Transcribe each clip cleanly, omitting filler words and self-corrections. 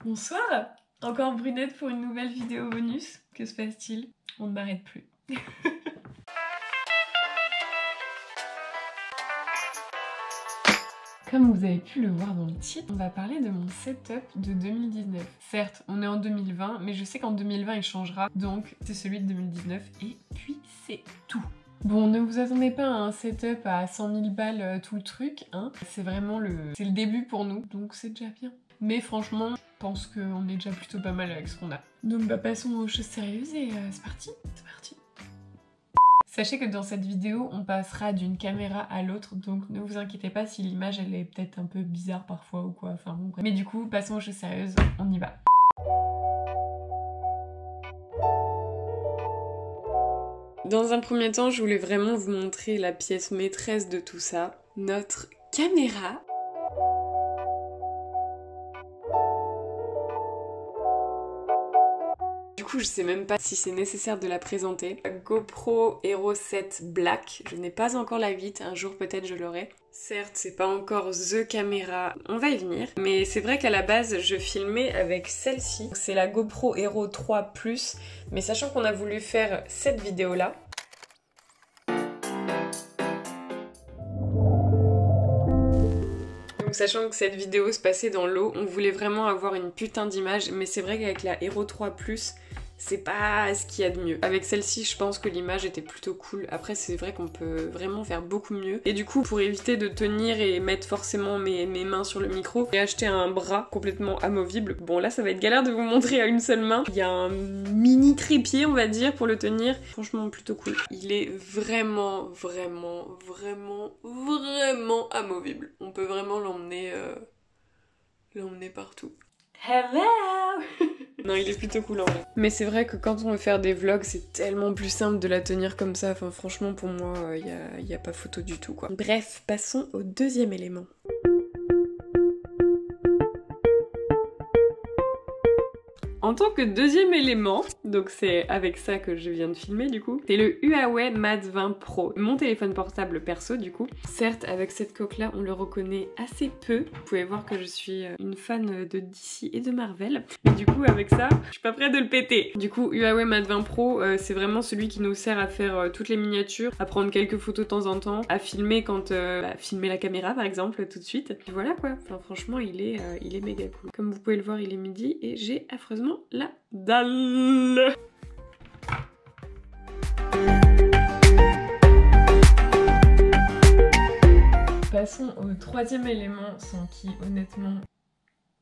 Bonsoir. Encore brunette pour une nouvelle vidéo bonus. Que se passe-t-il? On ne m'arrête plus. Comme vous avez pu le voir dans le titre, on va parler de mon setup de 2019. Certes, on est en 2020, mais je sais qu'en 2020 il changera, donc c'est celui de 2019 et puis c'est tout. Bon, ne vous attendez pas à un setup à 100 000 balles tout le truc, hein. C'est vraiment le début pour nous, donc c'est déjà bien. Mais franchement, je pense qu'on est déjà plutôt pas mal avec ce qu'on a. Donc bah passons aux choses sérieuses et c'est parti, c'est parti. Sachez que dans cette vidéo, on passera d'une caméra à l'autre, donc ne vous inquiétez pas si l'image elle est peut-être un peu bizarre parfois ou quoi, enfin bon bref. Mais du coup, passons aux choses sérieuses, on y va. Dans un premier temps, je voulais vraiment vous montrer la pièce maîtresse de tout ça, notre caméra. Du coup, je sais même pas si c'est nécessaire de la présenter. La GoPro Hero 7 Black, je n'ai pas encore la 8, un jour peut-être je l'aurai. Certes, c'est pas encore THE caméra, on va y venir. Mais c'est vrai qu'à la base, je filmais avec celle-ci. C'est la GoPro Hero 3 Plus, mais sachant qu'on a voulu faire cette vidéo-là, sachant que cette vidéo se passait dans l'eau, on voulait vraiment avoir une putain d'image, mais c'est vrai qu'avec la Hero 3 Plus, c'est pas ce qu'il y a de mieux. Avec celle-ci, je pense que l'image était plutôt cool. Après, c'est vrai qu'on peut vraiment faire beaucoup mieux. Et du coup, pour éviter de tenir et mettre forcément mes mains sur le micro, j'ai acheté un bras complètement amovible. Bon, là, ça va être galère de vous montrer à une seule main. Il y a un mini trépied, on va dire, pour le tenir. Franchement, plutôt cool. Il est vraiment amovible. On peut vraiment l'emmener partout. Hello. Non, il est plutôt cool en vrai. Mais c'est vrai que quand on veut faire des vlogs, c'est tellement plus simple de la tenir comme ça. Enfin, franchement, pour moi, y a pas photo du tout, quoi. Bref, passons au deuxième élément. En tant que deuxième élément, donc c'est avec ça que je viens de filmer du coup, c'est le Huawei Mate 20 Pro, mon téléphone portable perso du coup. Certes, avec cette coque là, on le reconnaît assez peu. Vous pouvez voir que je suis une fan de DC et de Marvel. Mais du coup, avec ça, je suis pas prête de le péter. Du coup, Huawei Mate 20 Pro, c'est vraiment celui qui nous sert à faire toutes les miniatures, à prendre quelques photos de temps en temps, à filmer quand filmer la caméra par exemple tout de suite. Et voilà quoi. Enfin, franchement, il est méga cool. Comme vous pouvez le voir, il est midi et j'ai affreusement la dalle. Passons au troisième élément sans qui honnêtement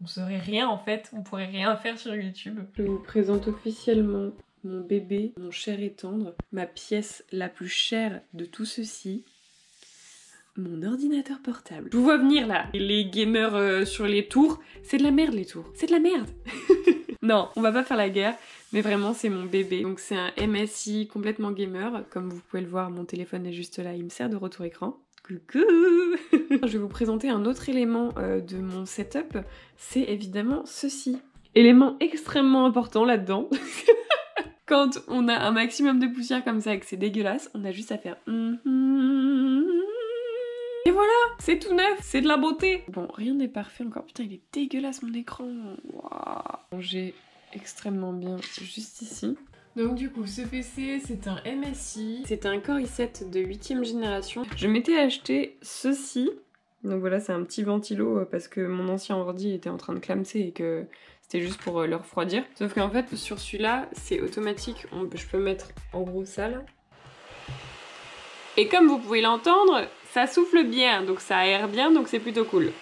on saurait rien en fait, on pourrait rien faire sur YouTube. Je vous présente officiellement mon bébé, mon cher et tendre, ma pièce la plus chère de tout ceci. Mon ordinateur portable. Je vous vois venir là. Les gamers sur les tours, c'est de la merde les tours. C'est de la merde. Non, on va pas faire la guerre, mais vraiment c'est mon bébé. Donc c'est un MSI complètement gamer. Comme vous pouvez le voir, mon téléphone est juste là, il me sert de retour écran. Coucou. Je vais vous présenter un autre élément de mon setup, c'est évidemment ceci. Élément extrêmement important là-dedans. Quand on a un maximum de poussière comme ça et que c'est dégueulasse, on a juste à faire et voilà, c'est tout neuf, c'est de la beauté. Bon, rien n'est parfait encore. Putain, il est dégueulasse mon écran. Waouh. J'ai extrêmement bien juste ici. Donc du coup, ce PC, c'est un MSI. C'est un Core i7 de 8ème génération. Je m'étais acheté ceci. Donc voilà, c'est un petit ventilo parce que mon ancien ordi était en train de clamser et que c'était juste pour le refroidir. Sauf qu'en fait, sur celui-là, c'est automatique. Je peux mettre en gros ça là. Et comme vous pouvez l'entendre, ça souffle bien, donc ça aère bien, donc c'est plutôt cool.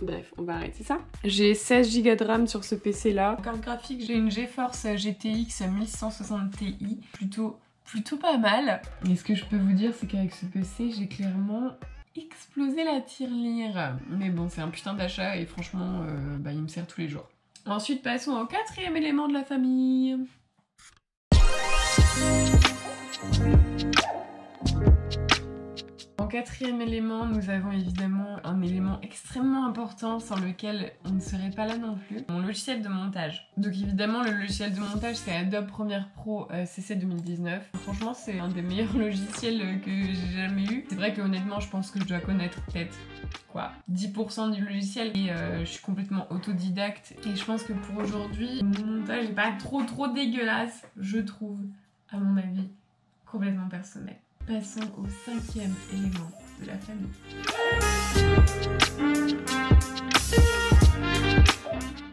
Bref, on va arrêter ça. J'ai 16 Go de RAM sur ce PC là. En carte graphique, j'ai une GeForce GTX 1160 Ti, plutôt pas mal. Et ce que je peux vous dire, c'est qu'avec ce PC, j'ai clairement explosé la tirelire. Mais bon, c'est un putain d'achat et franchement, il me sert tous les jours. Ensuite, passons au quatrième élément de la famille. En quatrième élément, nous avons évidemment un élément extrêmement important sans lequel on ne serait pas là non plus, mon logiciel de montage. Donc évidemment, le logiciel de montage, c'est Adobe Premiere Pro CC 2019. Franchement, c'est un des meilleurs logiciels que j'ai jamais eu. C'est vrai que honnêtement, je pense que je dois connaître peut-être quoi, 10% du logiciel et je suis complètement autodidacte. Et je pense que pour aujourd'hui, mon montage n'est pas trop dégueulasse, je trouve, à mon avis, complètement personnel. Passons au 5e élément de la famille.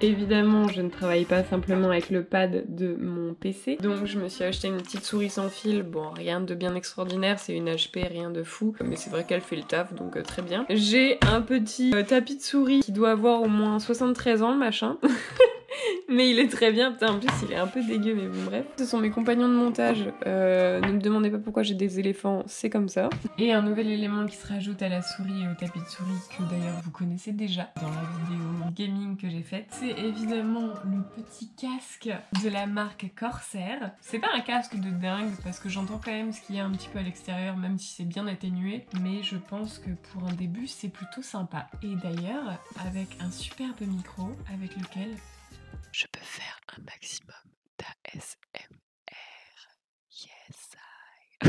Évidemment, je ne travaille pas simplement avec le pad de mon PC, donc je me suis acheté une petite souris sans fil. Bon, rien de bien extraordinaire, c'est une HP, rien de fou, mais c'est vrai qu'elle fait le taf, donc très bien. J'ai un petit tapis de souris qui doit avoir au moins 73 ans, le machin. Mais il est très bien, putain, en plus il est un peu dégueu, mais bon bref. Ce sont mes compagnons de montage, ne me demandez pas pourquoi j'ai des éléphants, c'est comme ça. Et un nouvel élément qui se rajoute à la souris et au tapis de souris, que d'ailleurs vous connaissez déjà dans la vidéo gaming que j'ai faite, c'est évidemment le petit casque de la marque Corsair. C'est pas un casque de dingue, parce que j'entends quand même ce qu'il y a un petit peu à l'extérieur, même si c'est bien atténué, mais je pense que pour un début c'est plutôt sympa. Et d'ailleurs, avec un superbe micro, avec lequel je peux faire un maximum d'ASMR. Yes, I.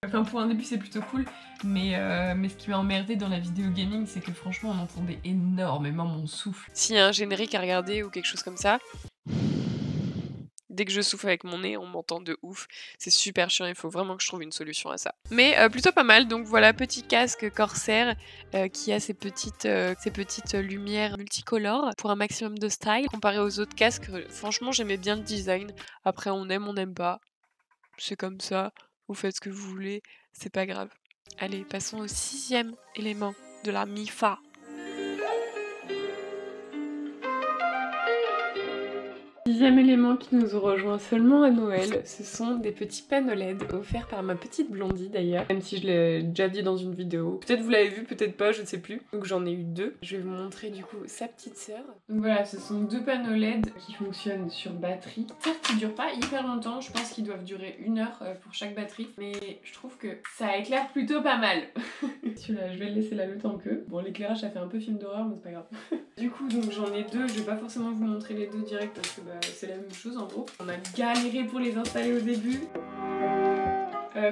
Enfin, pour un début, c'est plutôt cool, mais ce qui m'a emmerdé dans la vidéo gaming, c'est que franchement, on entendait énormément mon souffle. S'il y a un générique à regarder ou quelque chose comme ça, dès que je souffle avec mon nez, on m'entend de ouf. C'est super chiant, il faut vraiment que je trouve une solution à ça. Mais plutôt pas mal, donc voilà, petit casque Corsair qui a ces petites lumières multicolores pour un maximum de style. Comparé aux autres casques, franchement j'aimais bien le design. Après on n'aime pas. C'est comme ça, vous faites ce que vous voulez, c'est pas grave. Allez, passons au 6e élément de la MIFA. Dixième élément qui nous rejoint seulement à Noël, ce sont des petits panneaux LED offerts par ma petite Blondie d'ailleurs, même si je l'ai déjà dit dans une vidéo. Peut-être vous l'avez vu, peut-être pas, je ne sais plus. Donc j'en ai eu 2. Je vais vous montrer du coup sa petite sœur. Donc voilà, ce sont 2 panneaux LED qui fonctionnent sur batterie. Certes, ils durent pas hyper longtemps, je pense qu'ils doivent durer 1 heure pour chaque batterie, mais je trouve que ça éclaire plutôt pas mal. Celui-là, je vais le laisser là le temps que. Bon, l'éclairage ça fait un peu film d'horreur, mais c'est pas grave. Du coup, donc j'en ai 2, je vais pas forcément vous montrer les 2 direct parce que c'est la même chose en gros. On a galéré pour les installer au début.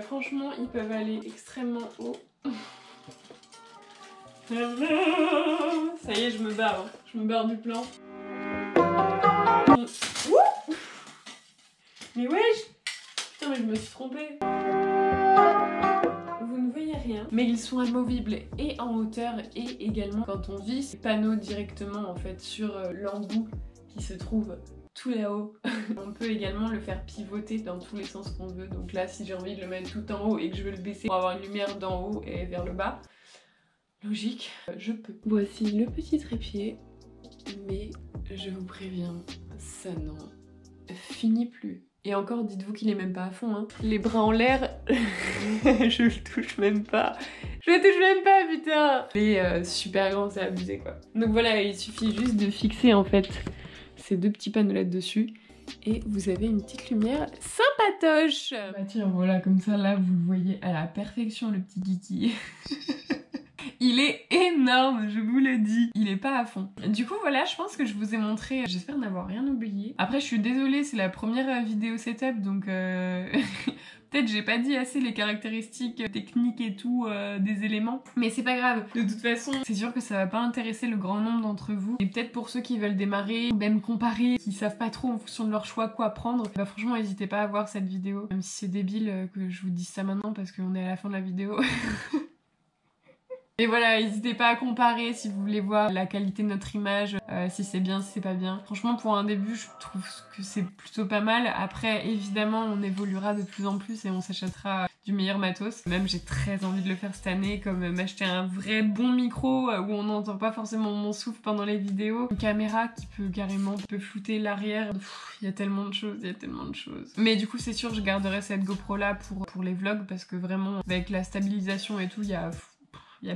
Franchement, ils peuvent aller extrêmement haut. Ça y est, je me barre. Je me barre du plan. Mais wesh! Putain, mais je me suis trompée. Vous ne voyez rien, mais ils sont amovibles et en hauteur et également quand on visse les panneaux directement en fait sur l'embout qui se trouve tout là-haut. On peut également le faire pivoter dans tous les sens qu'on veut. Donc là, si j'ai envie de le mettre tout en haut et que je veux le baisser pour avoir une lumière d'en haut et vers le bas, logique, je peux. Voici le petit trépied, mais je vous préviens, ça n'en finit plus. Et encore, dites-vous qu'il est même pas à fond, hein. Les bras en l'air, je le touche même pas. Je le touche même pas, putain. Il est super grand, c'est abusé, quoi. Donc voilà, il suffit juste de fixer, en fait, ces 2 petits panneaux LED dessus. Et vous avez une petite lumière sympatoche. Bah tiens, voilà, comme ça, là, vous le voyez à la perfection, le petit Kiki. Il est énorme, je vous le dis. Il est pas à fond. Du coup, voilà, je pense que je vous ai montré. J'espère n'avoir rien oublié. Après, je suis désolée, c'est la première vidéo setup, donc peut-être j'ai pas dit assez les caractéristiques techniques et tout des éléments. Mais c'est pas grave. De toute façon, c'est sûr que ça va pas intéresser le grand nombre d'entre vous. Et peut-être pour ceux qui veulent démarrer, ou même comparer, qui savent pas trop en fonction de leur choix quoi prendre, bah franchement, n'hésitez pas à voir cette vidéo. Même si c'est débile que je vous dise ça maintenant parce qu'on est à la fin de la vidéo. Et voilà, n'hésitez pas à comparer si vous voulez voir la qualité de notre image, si c'est bien, si c'est pas bien. Franchement, pour un début, je trouve que c'est plutôt pas mal. Après, évidemment, on évoluera de plus en plus et on s'achètera du meilleur matos. Même, j'ai très envie de le faire cette année, comme m'acheter un vrai bon micro où on n'entend pas forcément mon souffle pendant les vidéos. Une caméra qui peut carrément flouter l'arrière. Il y a tellement de choses, il y a tellement de choses. Mais du coup, c'est sûr, je garderai cette GoPro là pour les vlogs parce que vraiment, avec la stabilisation et tout, il y a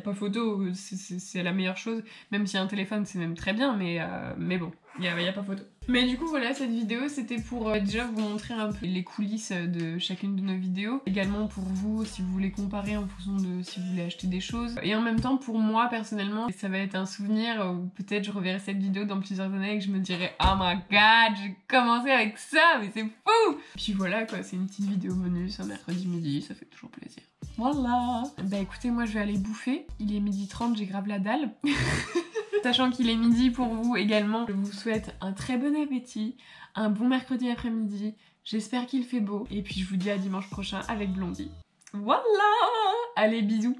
pas photo, c'est la meilleure chose. Même si un téléphone c'est même très bien, mais bon, il y a pas photo. Mais du coup voilà, cette vidéo c'était pour déjà vous montrer un peu les coulisses de chacune de nos vidéos. Également pour vous, si vous voulez comparer en fonction de si vous voulez acheter des choses. Et en même temps pour moi personnellement, ça va être un souvenir où peut-être je reverrai cette vidéo dans plusieurs années et que je me dirai « Oh my god, j'ai commencé avec ça, mais c'est fou !» Puis voilà quoi, c'est une petite vidéo bonus un mercredi midi, ça fait toujours plaisir. Voilà. Bah écoutez, moi je vais aller bouffer. Il est 12h30, j'ai grave la dalle. Sachant qu'il est midi pour vous également, je vous souhaite un très bon appétit, un bon mercredi après-midi. J'espère qu'il fait beau. Et puis je vous dis à dimanche prochain avec Blondie. Voilà. Allez, bisous.